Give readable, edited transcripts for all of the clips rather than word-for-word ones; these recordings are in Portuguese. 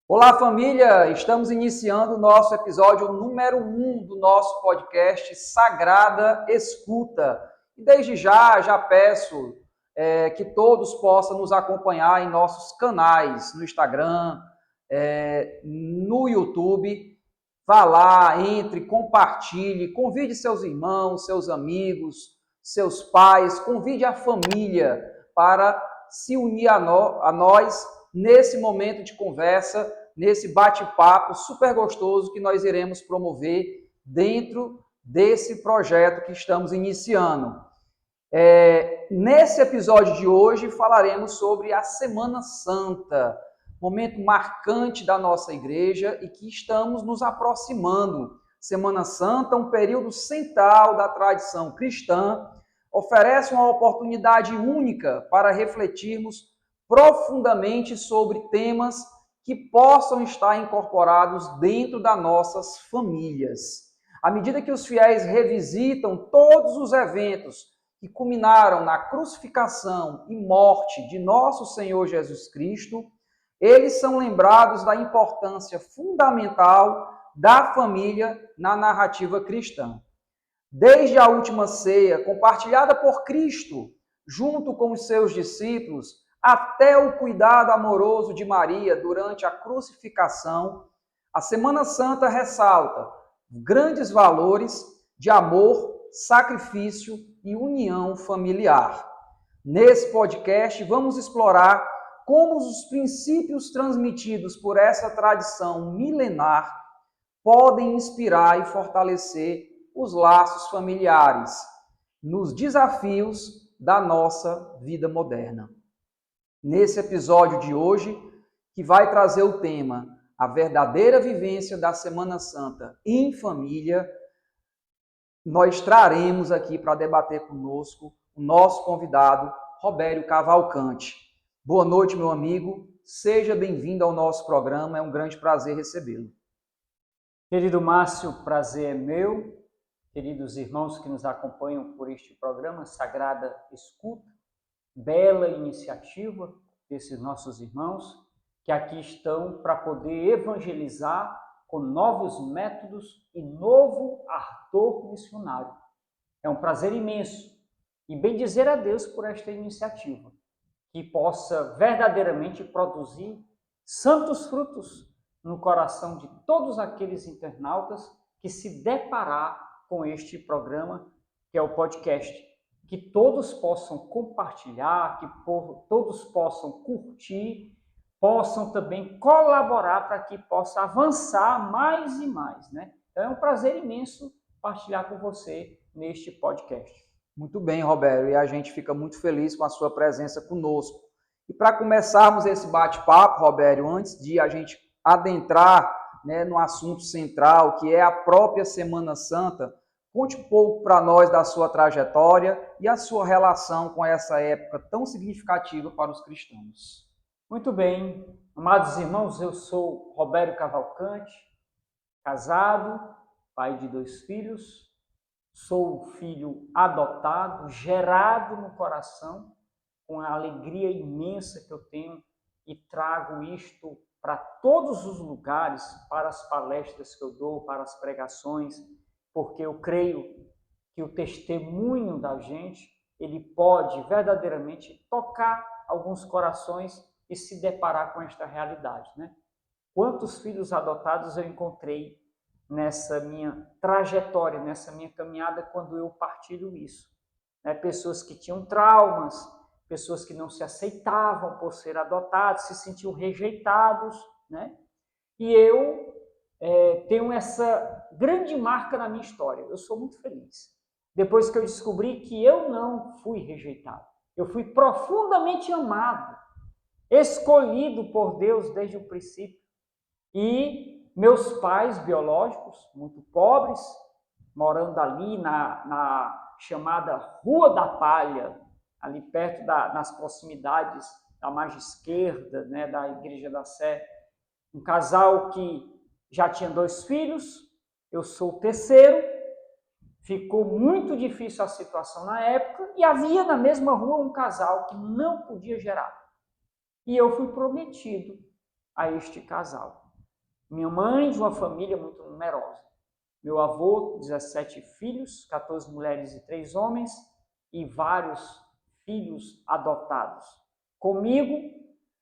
Olá, família! Estamos iniciando o nosso episódio número 1 do nosso podcast Sagrada Escuta. E desde já peço que todos possam nos acompanhar em nossos canais, no Instagram, no YouTube. Vá lá, entre, compartilhe, convide seus irmãos, seus amigos, seus pais, convide a família para se unir a nós nesse momento de conversa, nesse bate-papo super gostoso que nós iremos promover dentro desse projeto que estamos iniciando. Nesse episódio de hoje falaremos sobre a Semana Santa, momento marcante da nossa igreja e que estamos nos aproximando. Semana Santa, um período central da tradição cristã, oferece uma oportunidade única para refletirmos profundamente sobre temas que possam estar incorporados dentro das nossas famílias. À medida que os fiéis revisitam todos os eventos que culminaram na crucificação e morte de nosso Senhor Jesus Cristo, eles são lembrados da importância fundamental da família na narrativa cristã. Desde a última ceia, compartilhada por Cristo, junto com os seus discípulos, até o cuidado amoroso de Maria durante a crucificação, a Semana Santa ressalta grandes valores de amor, sacrifício e união familiar. Nesse podcast, vamos explorar como os princípios transmitidos por essa tradição milenar podem inspirar e fortalecer os laços familiares nos desafios da nossa vida moderna. Nesse episódio de hoje, que vai trazer o tema A Verdadeira Vivência da Semana Santa em Família, nós traremos aqui para debater conosco o nosso convidado, Robério Cavalcante. Boa noite, meu amigo. Seja bem-vindo ao nosso programa. É um grande prazer recebê-lo. Querido Márcio, prazer é meu. Queridos irmãos que nos acompanham por este programa, Sagrada Escuta, bela iniciativa desses nossos irmãos que aqui estão para poder evangelizar com novos métodos e novo ardor missionário. É um prazer imenso e bem dizer a Deus por esta iniciativa, que possa verdadeiramente produzir santos frutos no coração de todos aqueles internautas que se deparar com este programa, que é o podcast, que todos possam compartilhar, que todos possam curtir, possam também colaborar para que possa avançar mais e mais, né? Então é um prazer imenso partilhar com você neste podcast. Muito bem, Robério, e a gente fica muito feliz com a sua presença conosco. E para começarmos esse bate-papo, Robério, antes de a gente adentrar, no assunto central, que é a própria Semana Santa, conte um pouco para nós da sua trajetória e a sua relação com essa época tão significativa para os cristãos. Muito bem, amados irmãos, eu sou Robério Cavalcante, casado, pai de 2 filhos, sou filho adotado, gerado no coração, com a alegria imensa que eu tenho e trago isto para todos os lugares, para as palestras que eu dou, para as pregações, porque eu creio que o testemunho da gente, ele pode verdadeiramente tocar alguns corações e se deparar com esta realidade, né? Quantos filhos adotados eu encontrei nessa minha trajetória, nessa minha caminhada, quando eu partilho isso, né? Pessoas que tinham traumas, pessoas que não se aceitavam por ser adotados, se sentiam rejeitados, né? E eu tenho essa grande marca na minha história. Eu sou muito feliz. Depois que eu descobri que eu não fui rejeitado, eu fui profundamente amado, escolhido por Deus desde o princípio. E meus pais biológicos, muito pobres, morando ali na chamada Rua da Palha, ali perto nas proximidades da margem esquerda, né, da Igreja da Sé, um casal que já tinha 2 filhos, eu sou o terceiro, ficou muito difícil a situação na época e havia na mesma rua um casal que não podia gerar. E eu fui prometido a este casal. Minha mãe, de uma família muito numerosa. Meu avô, 17 filhos, 14 mulheres e 3 homens, e vários filhos adotados. Comigo,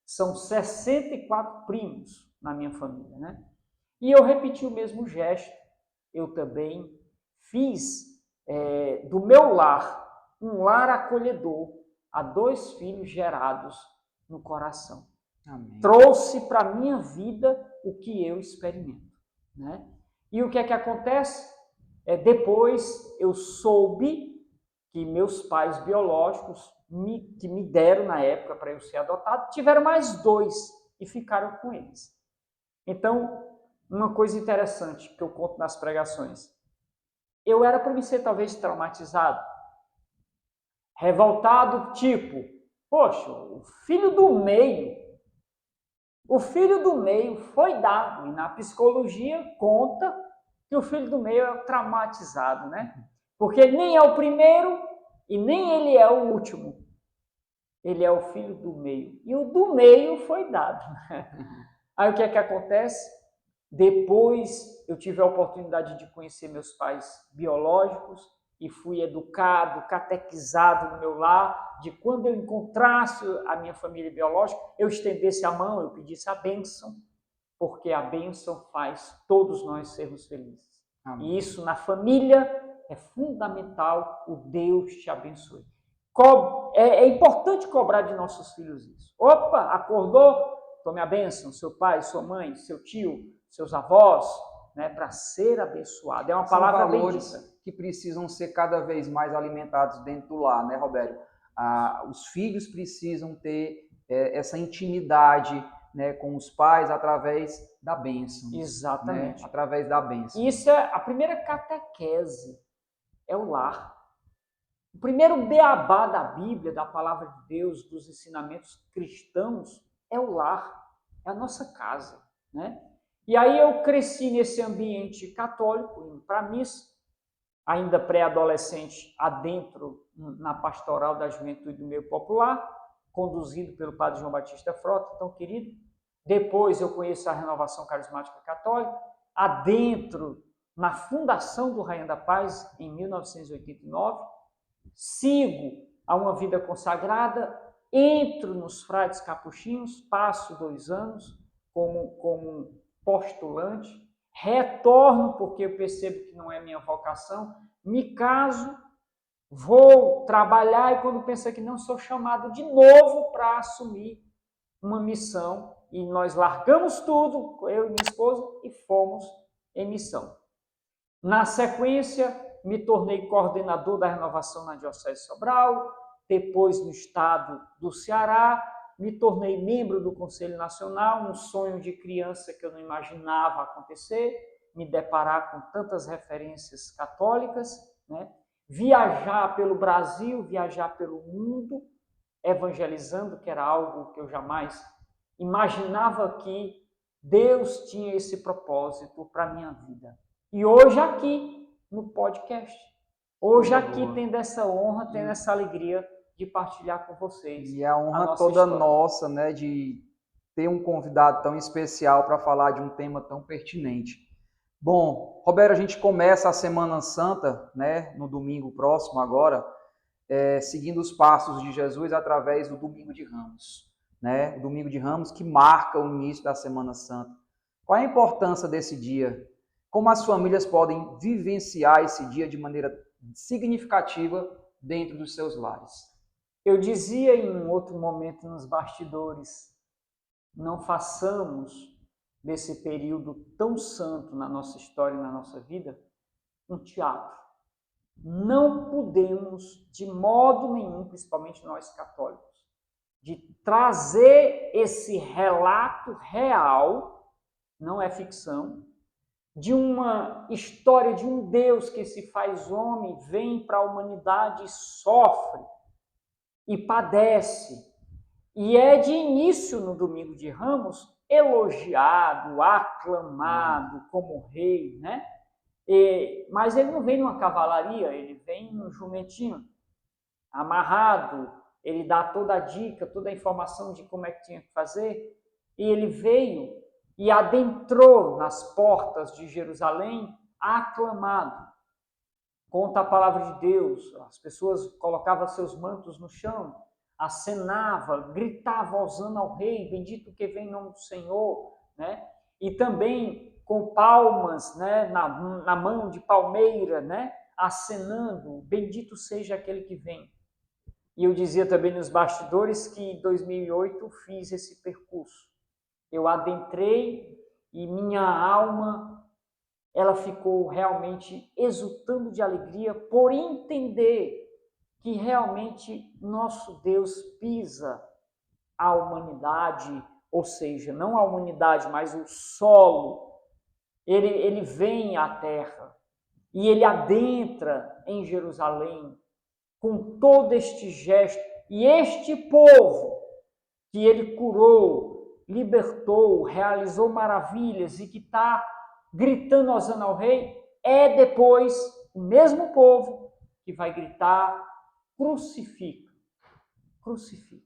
são 64 primos na minha família, né? E eu repeti o mesmo gesto. Eu também fiz do meu lar um lar acolhedor a 2 filhos gerados no coração. Amém. Trouxe para a minha vida o que eu experimento, né? E o que é que acontece? Depois eu soube que meus pais biológicos, que me deram na época para eu ser adotado, tiveram mais 2 e ficaram com eles. Então, uma coisa interessante que eu conto nas pregações. Eu era para me ser talvez traumatizado, revoltado, tipo, poxa, o filho do meio foi dado, e na psicologia conta que o filho do meio é traumatizado, né? Porque ele nem é o primeiro e nem ele é o último. Ele é o filho do meio. E o do meio foi dado. Aí o que é que acontece? Depois eu tive a oportunidade de conhecer meus pais biológicos e fui educado, catequizado no meu lar, de quando eu encontrasse a minha família biológica, eu estendesse a mão, eu pedisse a bênção, porque a bênção faz todos nós sermos felizes. Amém. E isso na família é fundamental, o Deus te abençoe. É importante cobrar de nossos filhos isso. Opa, acordou? Tome a bênção, seu pai, sua mãe, seu tio, seus avós, né, para ser abençoado. É uma palavra valores bendita que precisam ser cada vez mais alimentados dentro do lar, né, Robério? Os filhos precisam ter essa intimidade, né, com os pais através da bênção. Exatamente. Né? Através da bênção. Isso é a primeira catequese, é o lar. O primeiro beabá da Bíblia, da palavra de Deus, dos ensinamentos cristãos, é o lar, é a nossa casa, né? E aí eu cresci nesse ambiente católico, indo para a missa, ainda pré-adolescente, adentro na pastoral da juventude do meio popular, conduzido pelo padre João Batista Frota, tão querido. Depois eu conheço a Renovação Carismática Católica, adentro na fundação do Rainha da Paz, em 1989. Sigo a uma vida consagrada, entro nos frades capuchinhos, passo 2 anos como postulante, retorno porque eu percebo que não é minha vocação, me caso, vou trabalhar e quando penso que não sou chamado de novo para assumir uma missão e nós largamos tudo, eu e minha esposa, e fomos em missão. Na sequência, me tornei coordenador da renovação na Diocese de Sobral, depois no estado do Ceará, me tornei membro do Conselho Nacional, um sonho de criança que eu não imaginava acontecer, me deparar com tantas referências católicas, né? Viajar pelo Brasil, viajar pelo mundo, evangelizando, que era algo que eu jamais imaginava que Deus tinha esse propósito para a minha vida. E hoje aqui, no podcast, hoje aqui tendo essa honra, tendo essa alegria de partilhar com vocês. E a honra toda história. Nossa, né, de ter um convidado tão especial para falar de um tema tão pertinente. Bom, Roberto, a gente começa a Semana Santa, né, no domingo próximo agora, seguindo os passos de Jesus através do Domingo de Ramos, né? O Domingo de Ramos que marca o início da Semana Santa. Qual é a importância desse dia? Como as famílias podem vivenciar esse dia de maneira significativa dentro dos seus lares? Eu dizia em um outro momento nos bastidores, não façamos desse período tão santo na nossa história e na nossa vida um teatro. Não podemos, de modo nenhum, principalmente nós católicos, de trazer esse relato real, não é ficção, de uma história de um Deus que se faz homem, vem para a humanidade e sofre e padece. E é de início no Domingo de Ramos elogiado, aclamado como rei, né? Mas ele não vem numa cavalaria, ele vem num jumentinho amarrado, ele dá toda a dica, toda a informação de como é que tinha que fazer. e ele veio e adentrou nas portas de Jerusalém aclamado. Conta a palavra de Deus, as pessoas colocavam seus mantos no chão, acenava, gritava hosana ao rei, bendito que vem em nome do Senhor, né? E também com palmas, né, na mão de palmeira, né, acenando, bendito seja aquele que vem. E eu dizia também nos bastidores que em 2008 fiz esse percurso. Eu adentrei e minha alma, ela ficou realmente exultando de alegria por entender que realmente nosso Deus pisa a humanidade, ou seja, não a humanidade, mas o solo. Ele vem à terra e ele adentra em Jerusalém com todo este gesto. E este povo que ele curou, libertou, realizou maravilhas e que está gritando hosana ao rei, é depois o mesmo povo que vai gritar: crucifica, crucifica.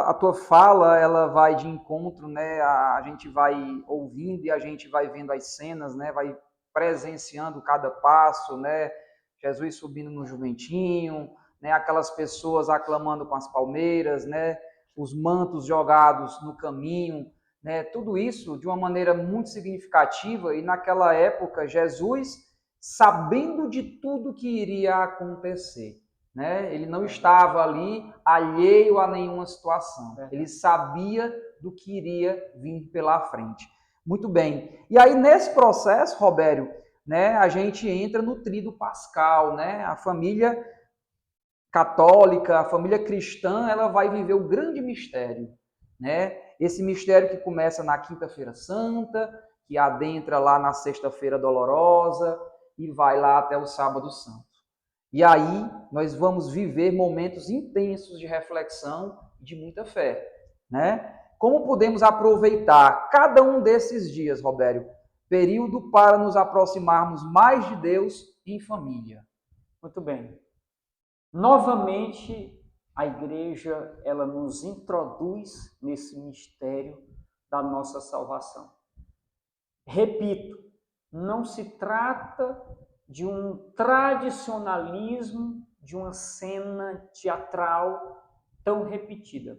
A tua fala, ela vai de encontro, né? A gente vai ouvindo e a gente vai vendo as cenas, né? Vai presenciando cada passo, né? Jesus subindo no jumentinho, né? Aquelas pessoas aclamando com as palmeiras, né? Os mantos jogados no caminho, né? Tudo isso de uma maneira muito significativa. E naquela época, Jesus, sabendo de tudo que iria acontecer, né? Ele não estava ali alheio a nenhuma situação. Ele sabia do que iria vir pela frente. Muito bem. E aí, nesse processo, Robério, né, a gente entra no tríduo pascal, né? A família católica, a família cristã, ela vai viver o grande mistério, né? Esse mistério que começa na Quinta-feira Santa, que adentra lá na Sexta-feira Dolorosa e vai lá até o Sábado Santo. E aí nós vamos viver momentos intensos de reflexão e de muita fé, né? Como podemos aproveitar cada um desses dias, Robério? Período para nos aproximarmos mais de Deus em família. Muito bem. Novamente, a igreja, ela nos introduz nesse mistério da nossa salvação. Repito, não se trata de um tradicionalismo, de uma cena teatral tão repetida.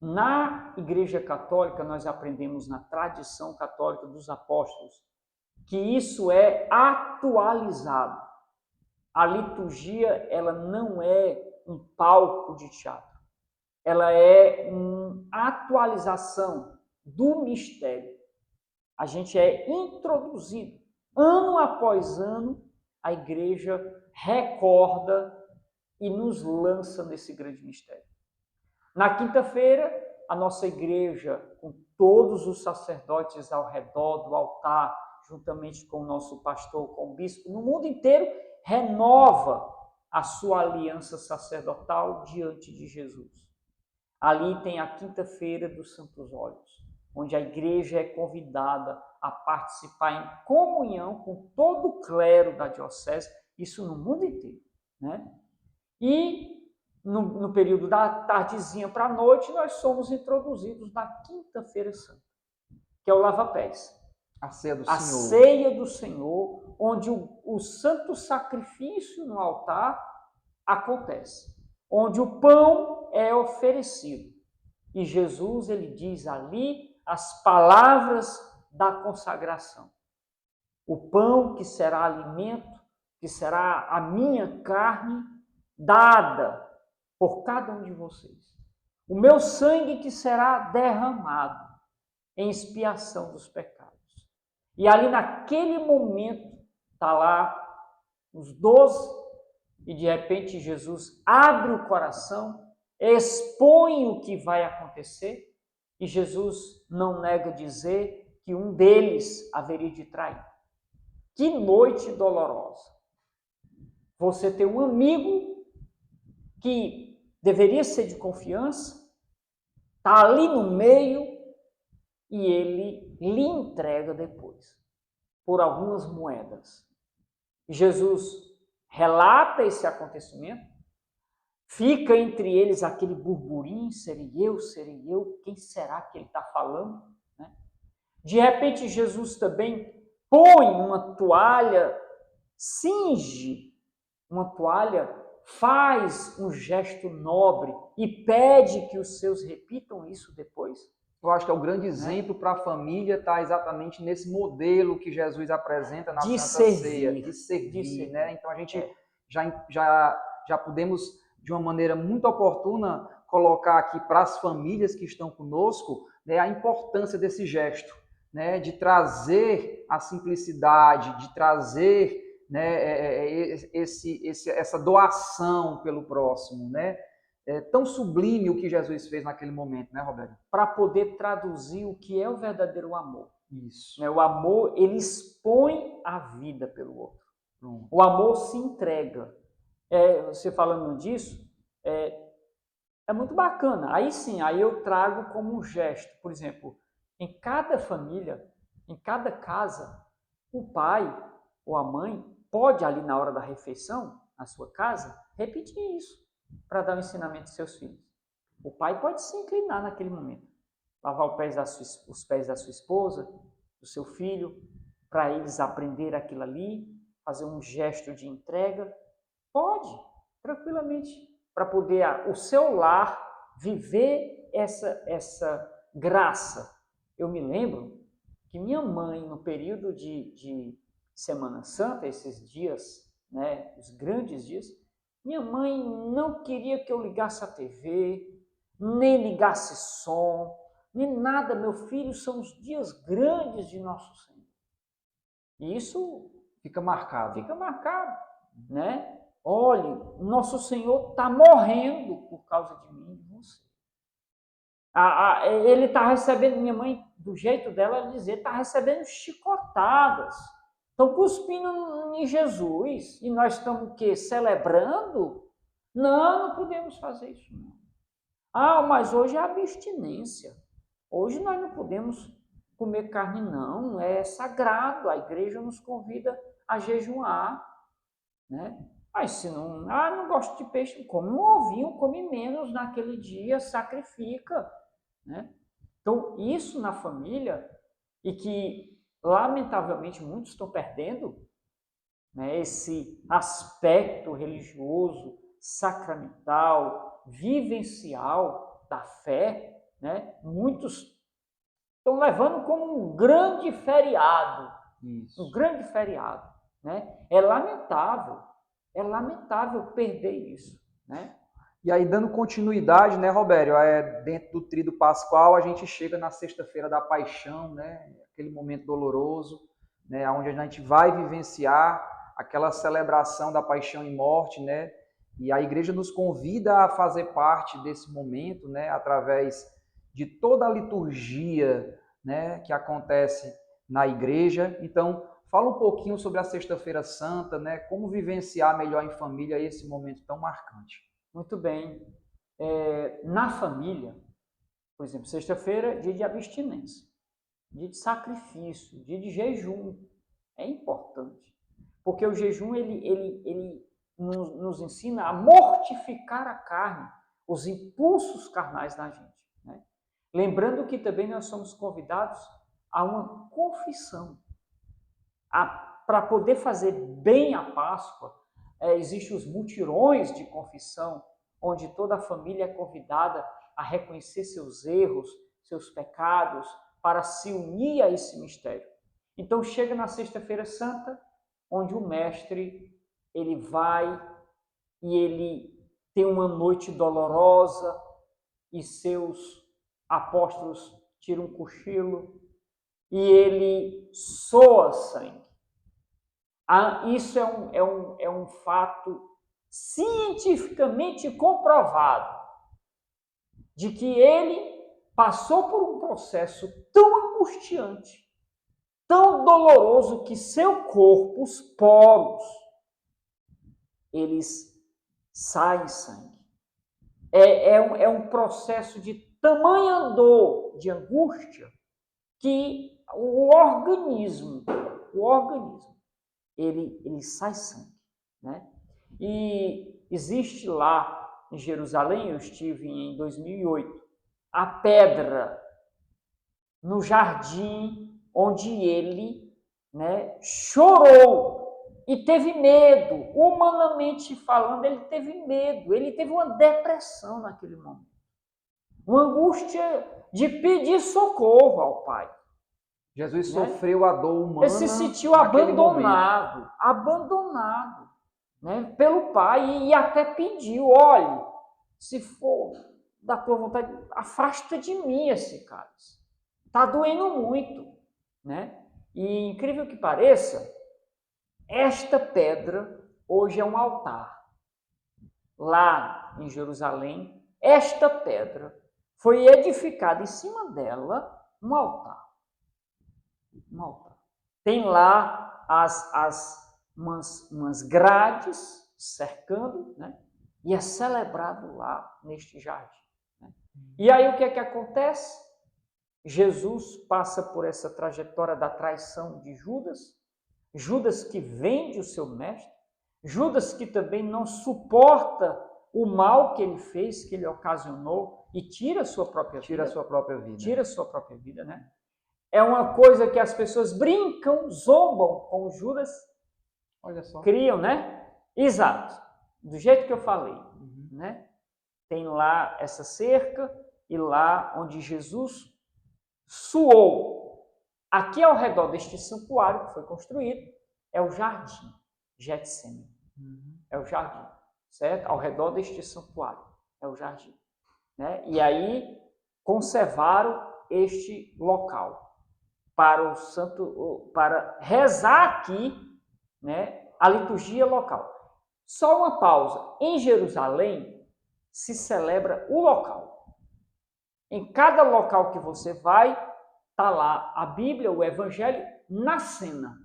Na Igreja Católica, nós aprendemos na tradição católica dos apóstolos que isso é atualizado. A liturgia, ela não é um palco de teatro. Ela é uma atualização do mistério. A gente é introduzido. Ano após ano, a igreja recorda e nos lança nesse grande mistério. Na quinta-feira, a nossa igreja, com todos os sacerdotes ao redor do altar, juntamente com o nosso pastor, com o bispo, no mundo inteiro, renova a sua aliança sacerdotal diante de Jesus. Ali tem a quinta-feira dos Santos Óleos, onde a igreja é convidada a participar em comunhão com todo o clero da diocese, isso no mundo inteiro, né? E no período da tardezinha para a noite, nós somos introduzidos na Quinta-feira Santa, que é o lava-pés. A ceia do a Senhor. Ceia do Senhor, onde o santo sacrifício no altar acontece, onde o pão é oferecido. E Jesus, ele diz ali as palavras da consagração. O pão que será alimento, que será a minha carne, dada por cada um de vocês. O meu sangue que será derramado em expiação dos pecados. E ali naquele momento, está lá os 12, e de repente Jesus abre o coração, expõe o que vai acontecer, e Jesus não nega dizer que um deles haveria de trair. Que noite dolorosa! Você tem um amigo que deveria ser de confiança, está ali no meio e ele lhe entrega depois, por algumas moedas. Jesus relata esse acontecimento, Fica entre eles aquele burburinho, serei eu, quem será que ele está falando? Né? De repente, Jesus também põe uma toalha, cinge uma toalha, faz um gesto nobre e pede que os seus repitam isso depois. Eu acho que é o grande exemplo para a família está exatamente nesse modelo que Jesus apresenta na Santa Ceia, de servir, né? Então a gente já podemos, de uma maneira muito oportuna, colocar aqui para as famílias que estão conosco, né, a importância desse gesto, né, de trazer a simplicidade, de trazer, né, essa doação pelo próximo, né? É tão sublime o que Jesus fez naquele momento, né, Roberto? Para poder traduzir o que é o verdadeiro amor. Isso. O amor, ele expõe a vida pelo outro. O amor se entrega. Você falando disso, é muito bacana. Aí sim, aí eu trago como um gesto. Por exemplo, em cada família, em cada casa, o pai ou a mãe pode, ali na hora da refeição, na sua casa, repetir isso para dar o ensinamento aos seus filhos. O pai pode se inclinar naquele momento, lavar os pés da sua esposa, do seu filho, para eles aprenderem aquilo ali, fazer um gesto de entrega. Pode, tranquilamente, para poder o seu lar viver essa graça. Eu me lembro que minha mãe, no período de Semana Santa, esses dias, né, os grandes dias, minha mãe não queria que eu ligasse a TV, nem ligasse som, nem nada. Meu filho, são os dias grandes de Nosso Senhor. E isso fica marcado. Fica marcado, né? Olhe, Nosso Senhor está morrendo por causa de mim e de você. Ele está recebendo, minha mãe, do jeito dela dizer, está recebendo chicotadas. Estão cuspindo em Jesus. E nós estamos o quê? Celebrando? Não podemos fazer isso, não. Mas hoje é abstinência. Hoje nós não podemos comer carne, não. É sagrado. A igreja nos convida a jejuar, né? Mas se não gosto de peixe, come um ovinho, come menos naquele dia, sacrifica, né? Então, isso na família, e que, lamentavelmente, muitos estão perdendo, né, esse aspecto religioso, sacramental, vivencial da fé, né? Muitos estão levando como um grande feriado. Isso. Um grande feriado, né? É lamentável perder isso, né? E aí, dando continuidade, né, Robério, dentro do tríduo pascual, a gente chega na sexta-feira da paixão, né, aquele momento doloroso, né, onde a gente vai vivenciar aquela celebração da paixão e morte, né, e a igreja nos convida a fazer parte desse momento, né, através de toda a liturgia, né, que acontece na igreja. Então, fala um pouquinho sobre a Sexta-feira Santa, né, como vivenciar melhor em família esse momento tão marcante. Muito bem. Na família, por exemplo, sexta-feira, dia de abstinência, dia de sacrifício, dia de jejum. É importante, porque o jejum ele nos ensina a mortificar a carne, os impulsos carnais da gente, né? Lembrando que também nós somos convidados a uma confissão. Para poder fazer bem a Páscoa, existem os mutirões de confissão, onde toda a família é convidada a reconhecer seus erros, seus pecados, para se unir a esse mistério. Então chega na Sexta-feira Santa, onde o mestre ele vai e ele tem uma noite dolorosa e seus apóstolos tiram um cochilo e ele soa sangue. Isso é um fato cientificamente comprovado, de que ele passou por um processo tão angustiante, tão doloroso, que seu corpo, os poros, eles saem sangue. É um processo de tamanha dor, de angústia, que o organismo, ele sai sangue, né? E existe lá em Jerusalém, eu estive em 2008, a pedra no jardim onde ele, né, chorou e teve medo, humanamente falando, ele teve medo, ele teve uma depressão naquele momento, uma angústia de pedir socorro ao Pai. Jesus sofreu a dor humana. Ele se sentiu abandonado, né, pelo Pai e até pediu, olhe, se for da tua vontade, afasta de mim esse cálice. Está doendo muito, né? E incrível que pareça, esta pedra hoje é um altar. Lá em Jerusalém, esta pedra foi edificada em cima dela um altar. Um altar. Tem lá umas grades cercando, né? E é celebrado lá neste jardim. Né? E aí o que é que acontece? Jesus passa por essa trajetória da traição de Judas, Judas que vende o seu mestre, Judas que também não suporta o mal que ele fez, que ele ocasionou e tira a sua própria vida. Tira a sua própria vida, né? É uma coisa que as pessoas brincam, zombam com Judas. Olha só. Criam, né? Exato. Do jeito que eu falei, né? Tem lá essa cerca e lá onde Jesus suou. Aqui ao redor deste santuário que foi construído é o jardim Getsemane. É o jardim, certo? Ao redor deste santuário é o jardim, né? E aí conservaram este local para o santo, para rezar aqui, né? A liturgia local. Só uma pausa. Em Jerusalém se celebra o local. Em cada local que você vai, está lá a Bíblia, o Evangelho, na cena.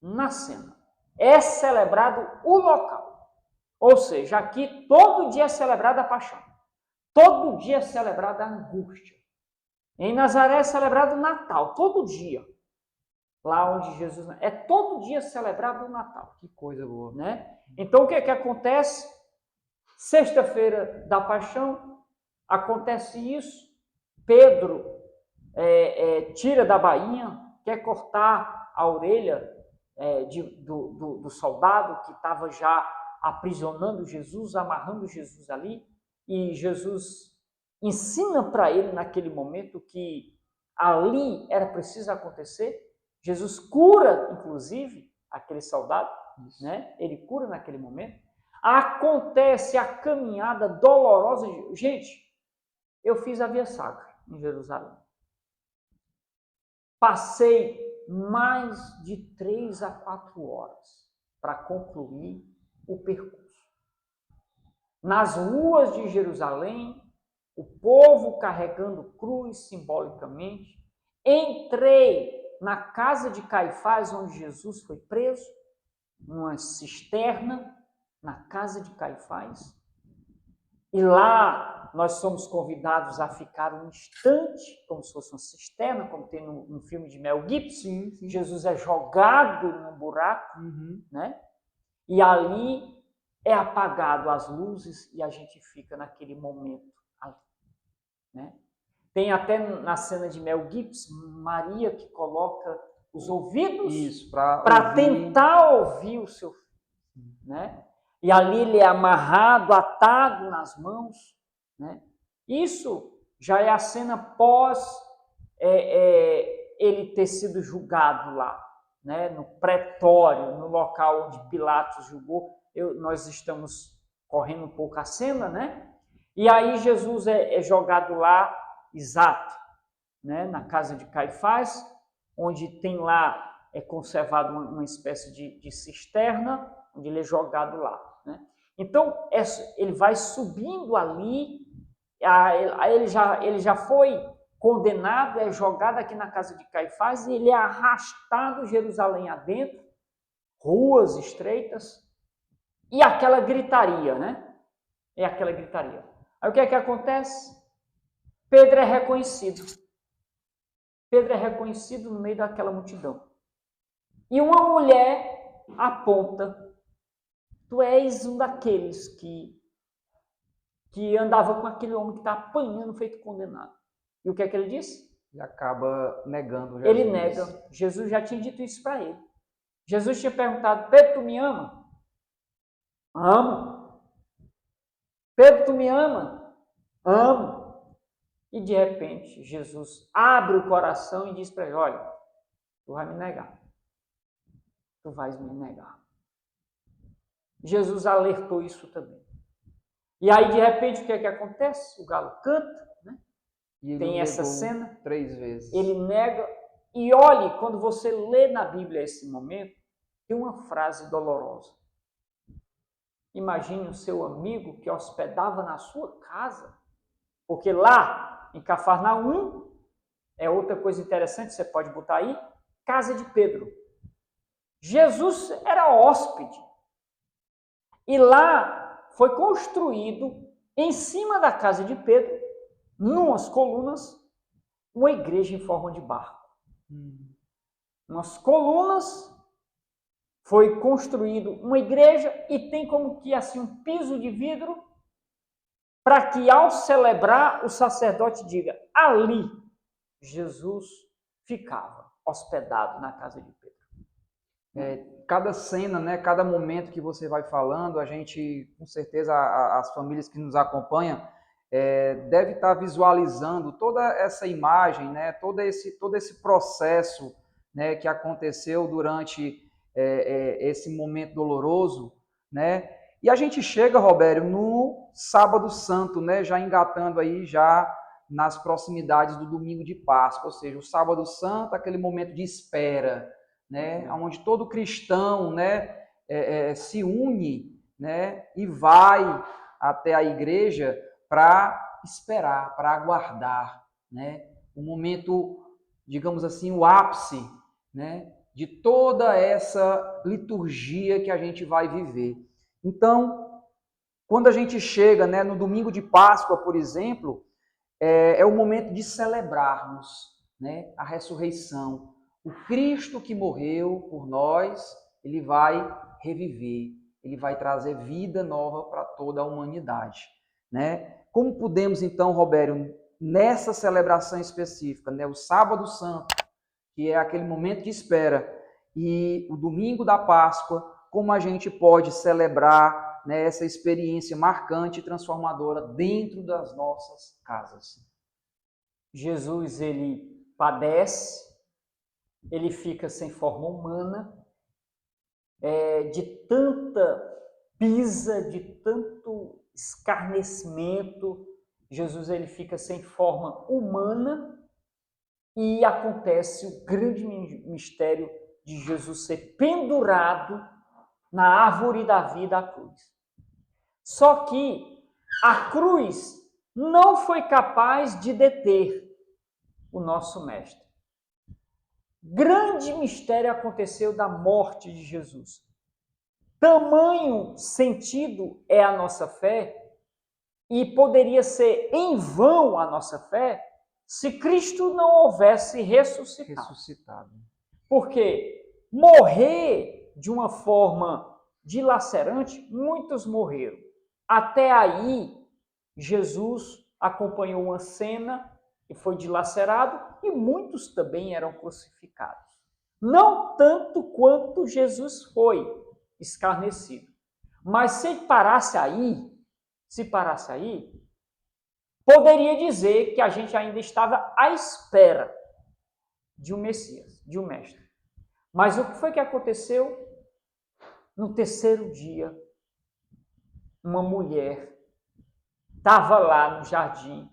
Na cena. É celebrado o local. Ou seja, aqui todo dia é celebrada a paixão. Todo dia é celebrada a angústia. Em Nazaré é celebrado o Natal, todo dia. Lá onde Jesus... É todo dia celebrado o Natal. Que coisa boa. Né? Então, o que é que acontece? Sexta-feira da Paixão, acontece isso. Pedro tira da bainha, quer cortar a orelha do soldado que estava já aprisionando Jesus, amarrando Jesus ali. E Jesus ensina para ele naquele momento que ali era preciso acontecer. Jesus cura, inclusive, aquele soldado, né? Ele cura naquele momento. Acontece a caminhada dolorosa. Gente, eu fiz a Via Sacra em Jerusalém. Passei mais de 3 a 4 horas para concluir o percurso. Nas ruas de Jerusalém, o povo carregando cruz simbolicamente. Entrei na casa de Caifás, onde Jesus foi preso, numa cisterna, na casa de Caifás. E lá nós somos convidados a ficar um instante, como se fosse uma cisterna, como tem no filme de Mel Gibson. Sim. Jesus é jogado num buraco, né? E ali é apagado as luzes e a gente fica naquele momento ali, né? Tem até na cena de Mel Gibson, Maria que coloca os ouvidos para tentar ouvir o seu filho, né? E ali ele é amarrado, atado nas mãos, né? Isso já é a cena pós ele ter sido julgado lá, né? No pretório, no local onde Pilatos julgou. Nós estamos correndo um pouco a cena, né? E aí Jesus é jogado lá, exato, né? Na casa de Caifás, onde tem lá, é conservado uma espécie de cisterna, onde ele é jogado lá, né? Então, ele vai subindo ali, ele já foi condenado, é jogado aqui na casa de Caifás, e ele é arrastado Jerusalém adentro, ruas estreitas, e aquela gritaria, né? É aquela gritaria. Aí o que é que acontece? Pedro é reconhecido. Pedro é reconhecido no meio daquela multidão. E uma mulher aponta: tu és um daqueles que que andava com aquele homem que está apanhando, feito condenado. E o que é que ele disse? Ele acaba negando Jesus. Ele nega. Jesus já tinha dito isso para ele. Jesus tinha perguntado: Pedro, tu me ama? Amo. Pedro, tu me ama? Amo. E de repente, Jesus abre o coração e diz para ele: olha, tu vai me negar. Tu vais me negar. Jesus alertou isso também. E aí, de repente, o que é que acontece? O galo canta, né? Tem essa cena. 3 vezes. Ele nega. E olhe, quando você lê na Bíblia esse momento, tem uma frase dolorosa. Imagine o seu amigo que hospedava na sua casa, porque lá em Cafarnaum, é outra coisa interessante, você pode botar aí, casa de Pedro. Jesus era hóspede. E lá foi construído, em cima da casa de Pedro, numas colunas, uma igreja em forma de barco. Umas colunas, foi construído uma igreja e tem como que assim um piso de vidro para que ao celebrar o sacerdote diga: ali Jesus ficava hospedado na casa de Pedro. Cada cena, né, cada momento que você vai falando, a gente, com certeza, as famílias que nos acompanham, deve estar visualizando toda essa imagem, né, todo esse processo, né, que aconteceu durante esse momento doloroso, né? E a gente chega, Robério, no Sábado Santo, né, já engatando aí já nas proximidades do Domingo de Páscoa, ou seja, o Sábado Santo, aquele momento de espera, né, onde todo cristão, né, se une, né, e vai até a igreja para esperar, para aguardar, né, um momento, digamos assim, o ápice, né, de toda essa liturgia que a gente vai viver. Então, quando a gente chega, né, no domingo de Páscoa, por exemplo, é o momento de celebrarmos, né, a ressurreição. O Cristo que morreu por nós, ele vai reviver, ele vai trazer vida nova para toda a humanidade, né? Como podemos, então, Robério, nessa celebração específica, né, o Sábado Santo, que é aquele momento de espera, e o domingo da Páscoa, como a gente pode celebrar, né, essa experiência marcante e transformadora dentro das nossas casas? Jesus, ele padece, ele fica sem forma humana, de tanta pisa, de tanto escarnecimento, Jesus ele fica sem forma humana e acontece o grande mistério de Jesus ser pendurado na árvore da vida, a cruz. Só que a cruz não foi capaz de deter o nosso mestre. Grande mistério aconteceu da morte de Jesus. Tamanho sentido é a nossa fé, e poderia ser em vão a nossa fé se Cristo não houvesse ressuscitado. Porque morrer de uma forma dilacerante, muitos morreram. Até aí, Jesus acompanhou uma cena e foi dilacerado, e muitos também eram crucificados. Não tanto quanto Jesus foi escarnecido. Mas se parasse aí, poderia dizer que a gente ainda estava à espera de um Messias, de um mestre. Mas o que foi que aconteceu? No terceiro dia, uma mulher estava lá no jardim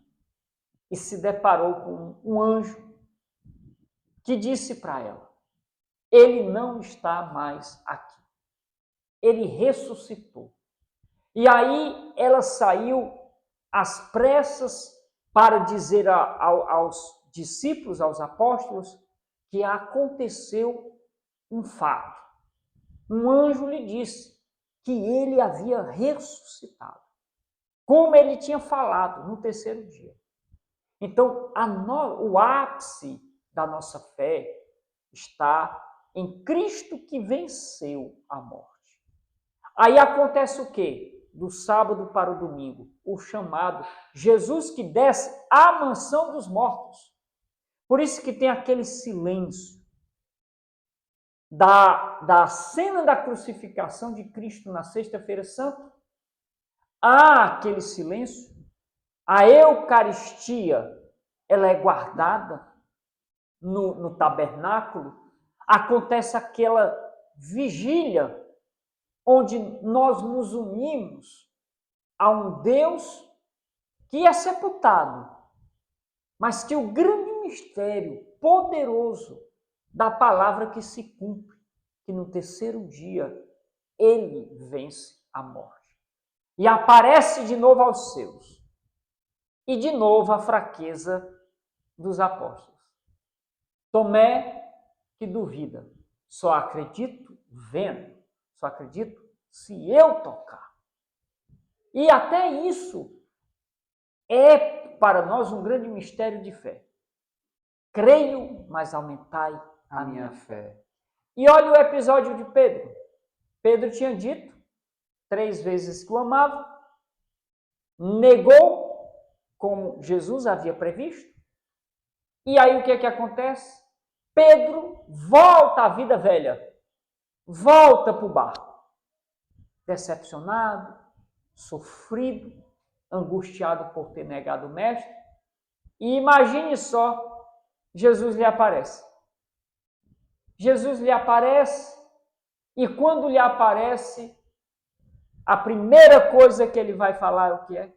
e se deparou com um anjo que disse para ela: ele não está mais aqui. Ele ressuscitou. E aí ela saiu às pressas para dizer aos discípulos, aos apóstolos, que aconteceu um fato. Um anjo lhe disse que ele havia ressuscitado, como ele tinha falado no terceiro dia. Então, o ápice da nossa fé está em Cristo que venceu a morte. Aí acontece o quê? do sábado para o domingo, o chamado Jesus que desce à mansão dos mortos. Por isso que tem aquele silêncio da cena da crucificação de Cristo na Sexta-feira Santa. Há aquele silêncio. A Eucaristia, ela é guardada no tabernáculo. Acontece aquela vigília onde nós nos unimos a um Deus que é sepultado, mas que o grande mistério poderoso da palavra que se cumpre, que no terceiro dia ele vence a morte e aparece de novo aos seus, e de novo a fraqueza dos apóstolos. Tomé, que duvida, só acredito vendo, só acredito se eu tocar. E até isso é para nós um grande mistério de fé. Creio, mas aumentai a minha fé. E olha o episódio de Pedro. Pedro tinha dito 3 vezes que o amava, negou como Jesus havia previsto, e aí o que é que acontece? Pedro volta à vida velha, volta para o barco, decepcionado, sofrido, angustiado por ter negado o mestre, e imagine só, Jesus lhe aparece. Jesus lhe aparece, e quando lhe aparece, a primeira coisa que ele vai falar é o que é?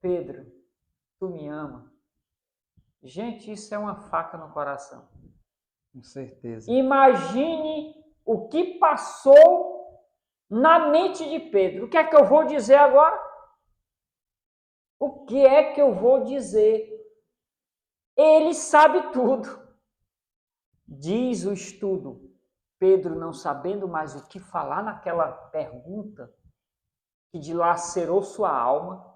Pedro, tu me ama. Gente, isso é uma faca no coração. Com certeza. Imagine o que passou na mente de Pedro. O que é que eu vou dizer agora? O que é que eu vou dizer? Ele sabe tudo. Diz o estudo, Pedro não sabendo mais o que falar naquela pergunta que dilacerou sua alma,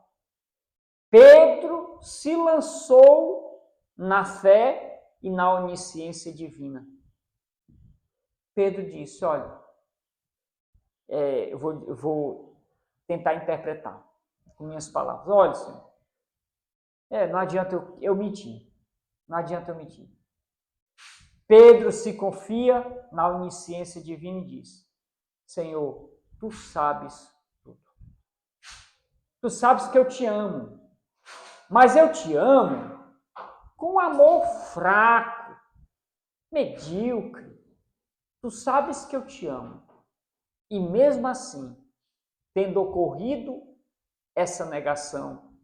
Pedro se lançou na fé e na onisciência divina. Pedro disse, olha, eu vou tentar interpretar com minhas palavras. Olha, Senhor, não adianta eu mentir. Não adianta eu mentir. Pedro se confia na onisciência divina e diz, Senhor, tu sabes tudo. Tu sabes que eu te amo. Mas eu te amo com um amor fraco, medíocre. Tu sabes que eu te amo. E mesmo assim, tendo ocorrido essa negação,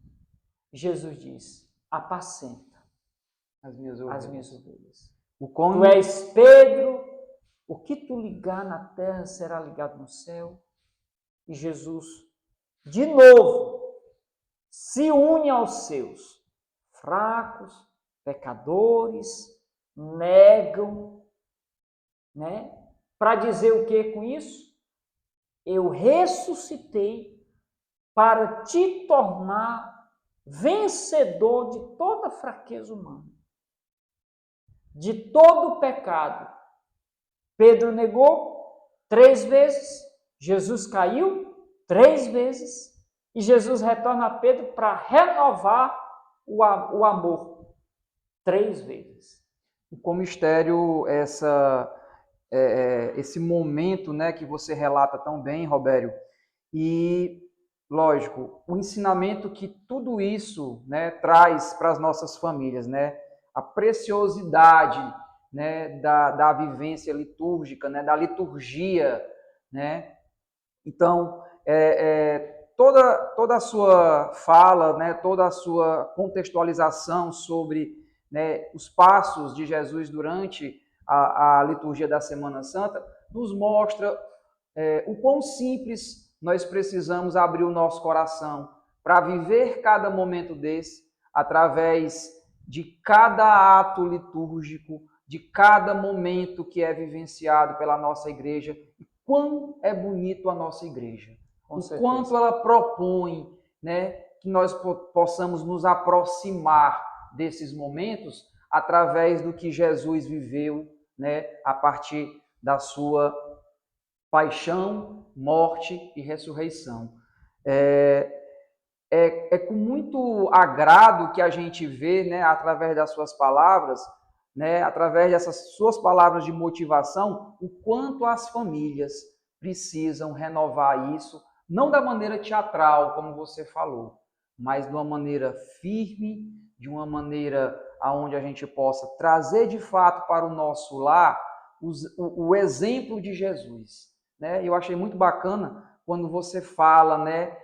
Jesus diz, apacenta as minhas ovelhas. Tu és Pedro, o que tu ligar na terra será ligado no céu. E Jesus, de novo, se une aos seus, fracos, pecadores, negam, né? Para dizer o que com isso? Eu ressuscitei para te tornar vencedor de toda fraqueza humana, de todo o pecado. Pedro negou 3 vezes, Jesus caiu 3 vezes, e Jesus retorna a Pedro para renovar o amor 3 vezes. Com mistério, esse momento, né, que você relata tão bem, Robério, e, lógico, o ensinamento que tudo isso, né, traz para as nossas famílias, né, a preciosidade, né, da vivência litúrgica, né, da liturgia, né. Então, toda a sua fala, né, toda a sua contextualização sobre, né, os passos de Jesus durante a liturgia da Semana Santa nos mostra o quão simples nós precisamos abrir o nosso coração para viver cada momento desse através de cada ato litúrgico, de cada momento que é vivenciado pela nossa igreja. E quão é bonito a nossa igreja. O quanto ela propõe, né, que nós possamos nos aproximar desses momentos através do que Jesus viveu, né, a partir da sua paixão, morte e ressurreição. É com muito agrado que a gente vê, né, através das suas palavras, né, através dessas suas palavras de motivação, o quanto as famílias precisam renovar isso, não da maneira teatral, como você falou, mas de uma maneira firme, de uma maneira onde a gente possa trazer de fato para o nosso lar o exemplo de Jesus. Né? Eu achei muito bacana quando você fala, né,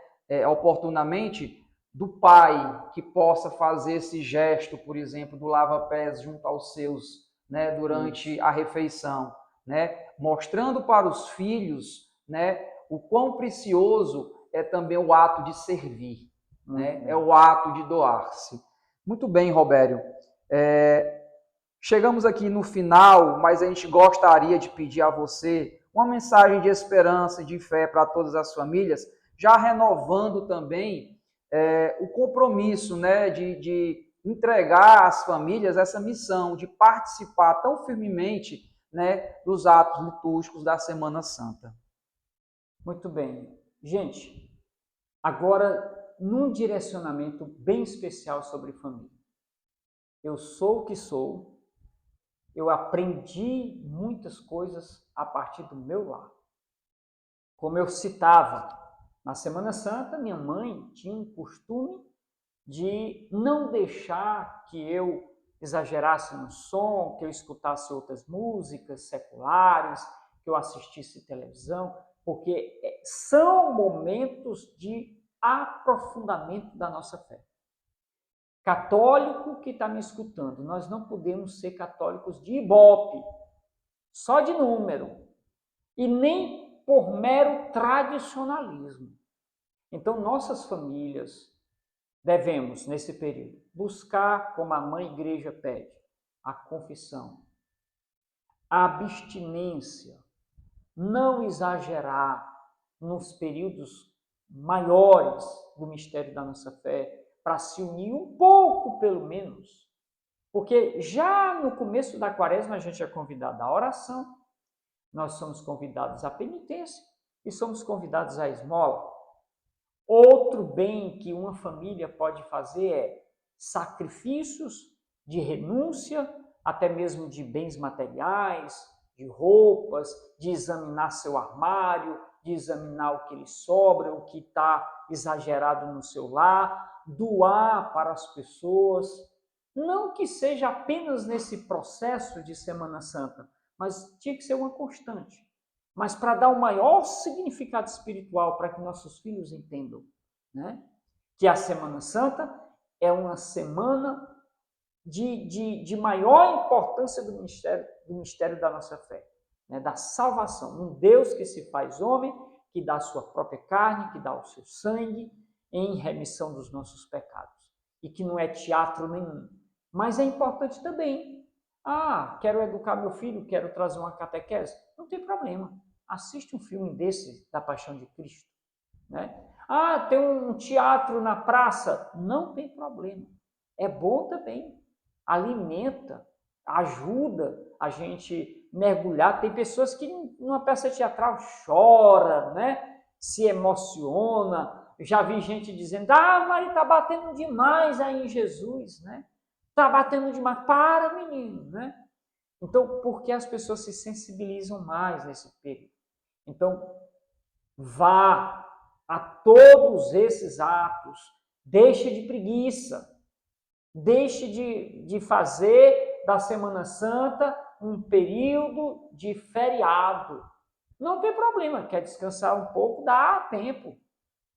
oportunamente, do pai que possa fazer esse gesto, por exemplo, do lava-pés junto aos seus, né, durante a refeição, né, mostrando para os filhos, né, o quão precioso é também o ato de servir, né, é o ato de doar-se. Muito bem, Robério. Chegamos aqui no final, mas a gente gostaria de pedir a você uma mensagem de esperança e de fé para todas as famílias, já renovando também o compromisso, né, de entregar às famílias essa missão de participar tão firmemente, né, dos atos litúrgicos da Semana Santa. Muito bem. Gente, agora num direcionamento bem especial sobre família. Eu sou o que sou, eu aprendi muitas coisas a partir do meu lar. Como eu citava, na Semana Santa, minha mãe tinha um costume de não deixar que eu exagerasse no som, que eu escutasse outras músicas seculares, que eu assistisse televisão, porque são momentos de aprofundamento da nossa fé. Católico que está me escutando, nós não podemos ser católicos de ibope, só de número, e nem por mero tradicionalismo. Então, nossas famílias devemos, nesse período, buscar, como a Mãe Igreja pede, a confissão, a abstinência, não exagerar nos períodos maiores do mistério da nossa fé, para se unir um pouco, pelo menos. Porque já no começo da quaresma a gente é convidado à oração, nós somos convidados à penitência e somos convidados à esmola. Outro bem que uma família pode fazer é sacrifícios de renúncia, até mesmo de bens materiais, de roupas, de examinar seu armário, de examinar o que lhe sobra, o que está exagerado no seu lar, doar para as pessoas. Não que seja apenas nesse processo de Semana Santa, mas tinha que ser uma constante. Mas para dar o maior significado espiritual para que nossos filhos entendam, né? Que a Semana Santa é uma semana de maior importância do mistério da nossa fé, né? Da salvação. Um Deus que se faz homem, que dá a sua própria carne, que dá o seu sangue em remissão dos nossos pecados. E que não é teatro nenhum. Mas é importante também. Quero educar meu filho, quero trazer uma catequese. Não tem problema. Assiste um filme desse, da Paixão de Cristo. Né? Tem um teatro na praça. Não tem problema. É bom também. Alimenta, ajuda a gente mergulhar. Tem pessoas que numa peça teatral chora, né? Se emociona. Já vi gente dizendo, Maria, está batendo demais aí em Jesus, né? Está batendo demais. Para, menino, né? Então, porque as pessoas se sensibilizam mais nesse período. Então, vá a todos esses atos. Deixe de preguiça. Deixe de fazer da Semana Santa um período de feriado. Não tem problema. Quer descansar um pouco? Dá tempo.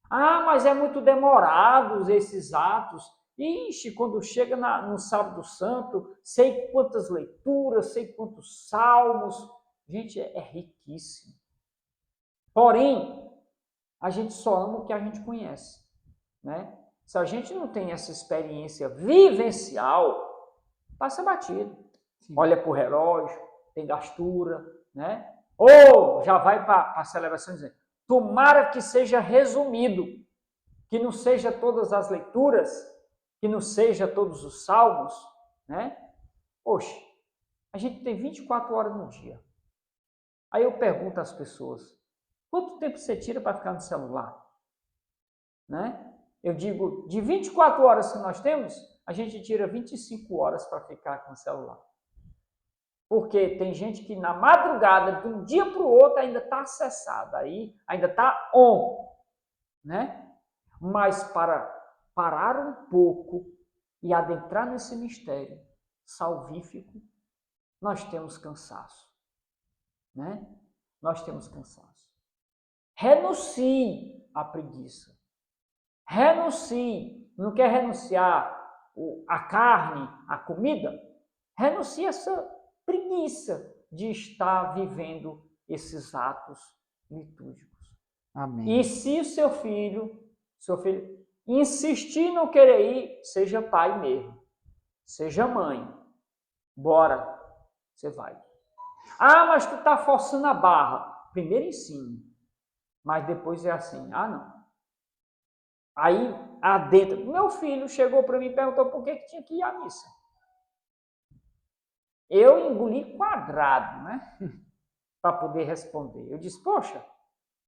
Mas é muito demorado esses atos. Ixi, quando chega no Sábado Santo, sei quantas leituras, sei quantos salmos. Gente, é riquíssimo. Porém, a gente só ama o que a gente conhece, né? Se a gente não tem essa experiência vivencial, passa batido. Sim. Olha para o relógio, tem gastura, né? Ou já vai para a celebração dizendo, tomara que seja resumido, que não seja todas as leituras, que não seja todos os salmos, né? Poxa, a gente tem 24 horas no dia. Aí eu pergunto às pessoas, Quanto tempo você tira para ficar no celular? Né? Eu digo, de 24 horas que nós temos, a gente tira 25 horas para ficar com o celular. Porque tem gente que na madrugada, de um dia para o outro, ainda está acessada, aí ainda está on. Né? Mas para parar um pouco e adentrar nesse mistério salvífico, nós temos cansaço. Né? Nós temos cansaço. Renuncie à preguiça. Renuncie. Não quer renunciar à carne, à comida? Renuncie a essa preguiça de estar vivendo esses atos litúrgicos. Amém. E se o seu filho insistir em não querer ir, seja pai mesmo, seja mãe, bora, você vai. Ah, mas tu está forçando a barra. Primeiro ensine, mas depois é assim, não. Aí, adentro, meu filho chegou para mim e perguntou por que tinha que ir à missa. Eu engoli quadrado, né? Para poder responder. Eu disse, poxa,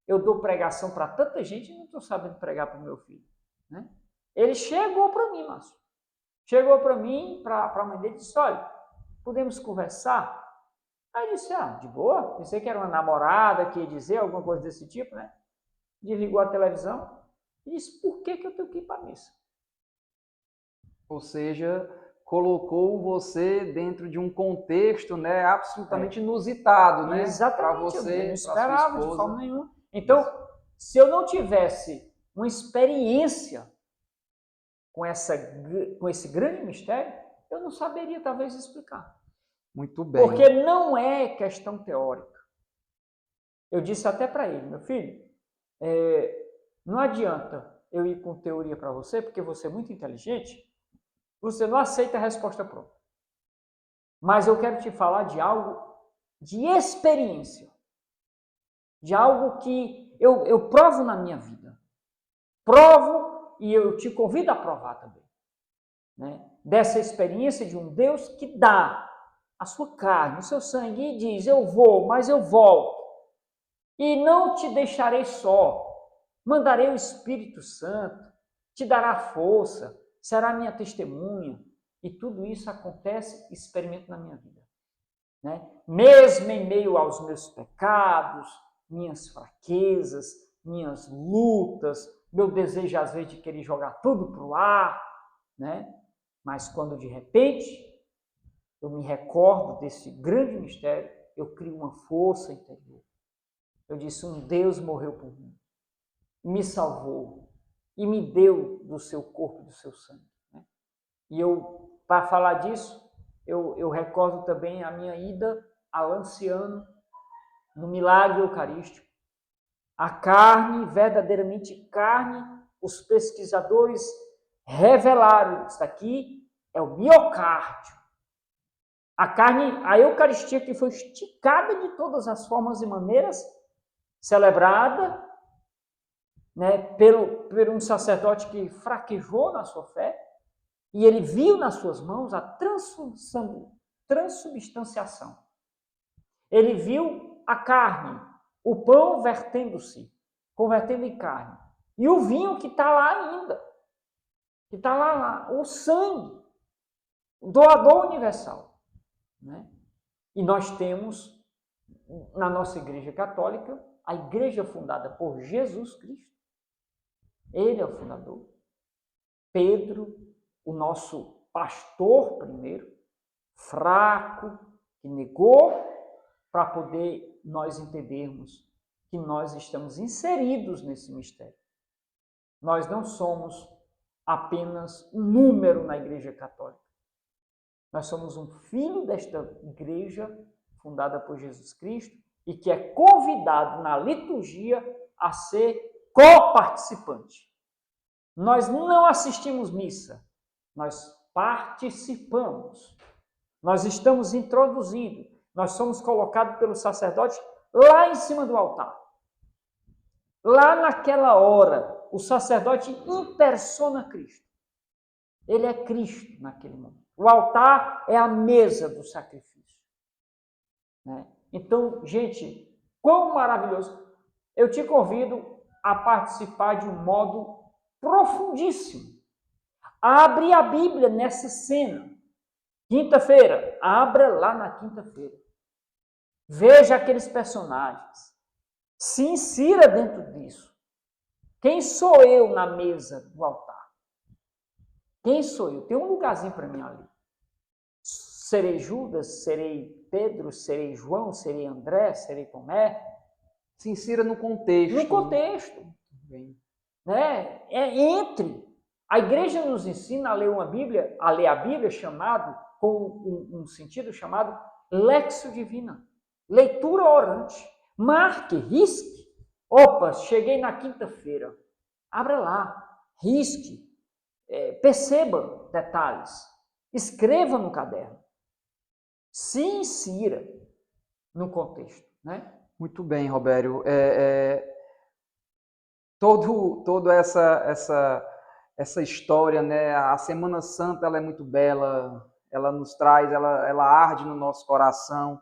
eu dou pregação para tanta gente e não estou sabendo pregar para o meu filho. Né? Ele chegou para mim, Márcio. Chegou para mim, para a mãe dele, e disse, olha, podemos conversar? Aí eu disse, de boa. Pensei que era uma namorada que ia dizer alguma coisa desse tipo, né? Desligou a televisão e disse, por que eu tenho que ir para a missa? Ou seja, colocou você dentro de um contexto, né, absolutamente inusitado, né? Exatamente. Para você, eu não esperava de forma nenhuma. Então, se eu não tivesse uma experiência com esse grande mistério, eu não saberia talvez explicar. Muito bem. Porque não é questão teórica. Eu disse até para ele, meu filho, não adianta eu ir com teoria para você, porque você é muito inteligente, você não aceita a resposta pronta. Mas eu quero te falar de algo de experiência, de algo que eu provo na minha vida. Provo e eu te convido a provar também. Né? Dessa experiência de um Deus que dá a sua carne, o seu sangue e diz, eu vou, mas eu volto. E não te deixarei só. Mandarei o Espírito Santo, te dará força, será minha testemunha. E tudo isso acontece, experimento na minha vida. Né? Mesmo em meio aos meus pecados, minhas fraquezas, minhas lutas, meu desejo às vezes de querer jogar tudo para o ar, né? Mas quando de repente eu me recordo desse grande mistério, eu crio uma força interior. Eu disse, um Deus morreu por mim, me salvou e me deu do seu corpo e do seu sangue. Né? E eu, para falar disso, eu recordo também a minha ida a Lanciano, no milagre eucarístico. A carne, verdadeiramente carne, os pesquisadores revelaram, isso aqui é o miocárdio. A carne, a Eucaristia que foi esticada de todas as formas e maneiras, celebrada, né, por um sacerdote que fraquejou na sua fé, e ele viu nas suas mãos a transubstanciação. Ele viu a carne, o pão vertendo-se, convertendo em carne, e o vinho que está lá ainda, que está lá, o sangue, o doador universal. Né? E nós temos, na nossa Igreja Católica, a igreja fundada por Jesus Cristo. Ele é o fundador. Pedro, o nosso pastor primeiro, fraco, que negou para poder nós entendermos que nós estamos inseridos nesse mistério. Nós não somos apenas um número na Igreja Católica. Nós somos um filho desta igreja fundada por Jesus Cristo e que é convidado na liturgia a ser coparticipante. Nós não assistimos missa, nós participamos. Nós estamos introduzidos, nós somos colocados pelo sacerdote lá em cima do altar. Lá naquela hora, o sacerdote impersona Cristo. Ele é Cristo naquele momento. O altar é a mesa do sacrifício. Né? Então, gente, quão maravilhoso. eu te convido a participar de um modo profundíssimo. Abre a Bíblia nessa cena. Quinta-feira, abra lá na quinta-feira. Veja aqueles personagens. Se insira dentro disso. Quem sou eu na mesa do altar? Quem sou eu? Tem um lugarzinho para mim ali. Serei Judas, serei Pedro, serei João, serei André, serei Tomé. Se insira no contexto. No contexto. Né? Entre. A igreja nos ensina a ler a Bíblia chamado, com um sentido chamado Lexio Divina. Leitura orante. Marque, risque. Opa, cheguei na quinta-feira. Abra lá, risque, perceba detalhes. Escreva no caderno. Se insira no contexto, né? Muito bem, Robério. Toda essa história, né? A Semana Santa, ela é muito bela, ela nos traz, ela arde no nosso coração.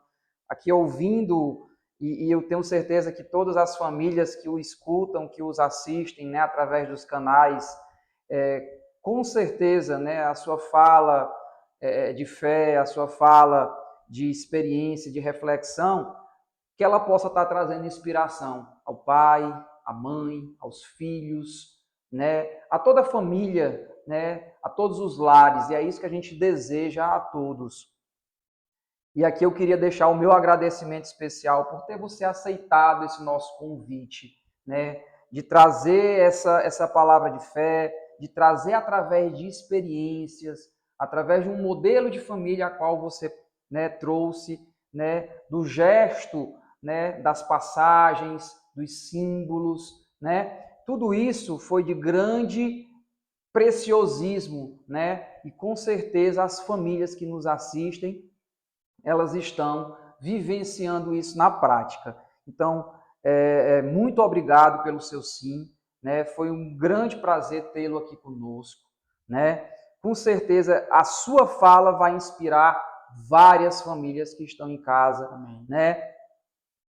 Aqui ouvindo, e eu tenho certeza que todas as famílias que o escutam, que os assistem, né, através dos canais, com certeza, né, a sua fala de fé, a sua fala de experiência, de reflexão, que ela possa estar trazendo inspiração ao pai, à mãe, aos filhos, né, a toda a família, né, a todos os lares, e é isso que a gente deseja a todos. E aqui eu queria deixar o meu agradecimento especial por ter você aceitado esse nosso convite, né, de trazer essa palavra de fé, de trazer através de experiências, através de um modelo de família a qual você, né, trouxe, né, do gesto, né, das passagens, dos símbolos, né? Tudo isso foi de grande preciosismo, né? E com certeza as famílias que nos assistem, elas estão vivenciando isso na prática. Então, muito obrigado pelo seu sim, né? Foi um grande prazer tê-lo aqui conosco, né? Com certeza a sua fala vai inspirar várias famílias que estão em casa, amém, né,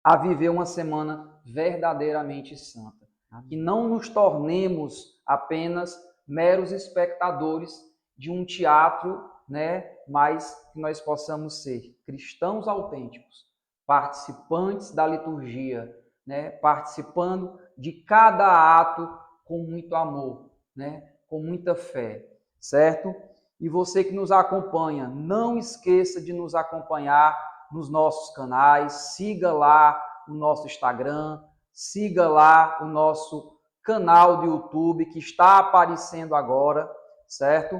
a viver uma semana verdadeiramente santa. Que não nos tornemos apenas meros espectadores de um teatro, né, mas que nós possamos ser cristãos autênticos, participantes da liturgia, né, participando de cada ato com muito amor, né, com muita fé, certo? E você que nos acompanha, não esqueça de nos acompanhar nos nossos canais, siga lá o nosso Instagram, siga lá o nosso canal do YouTube que está aparecendo agora, certo?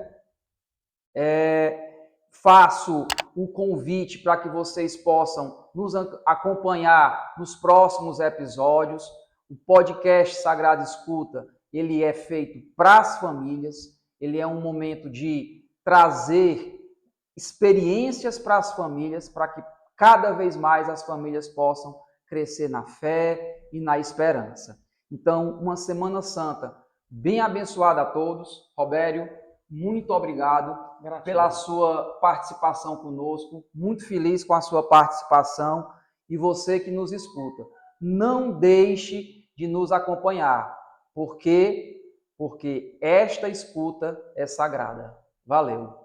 Faço o convite para que vocês possam nos acompanhar nos próximos episódios. O podcast Sagrada Escuta, ele é feito para as famílias, ele é um momento de trazer experiências para as famílias, para que cada vez mais as famílias possam crescer na fé e na esperança. Então, uma Semana Santa bem abençoada a todos. Robério, muito obrigado pela sua participação conosco. Muito feliz com a sua participação. E você que nos escuta, não deixe de nos acompanhar, porque esta escuta é sagrada. Valeu!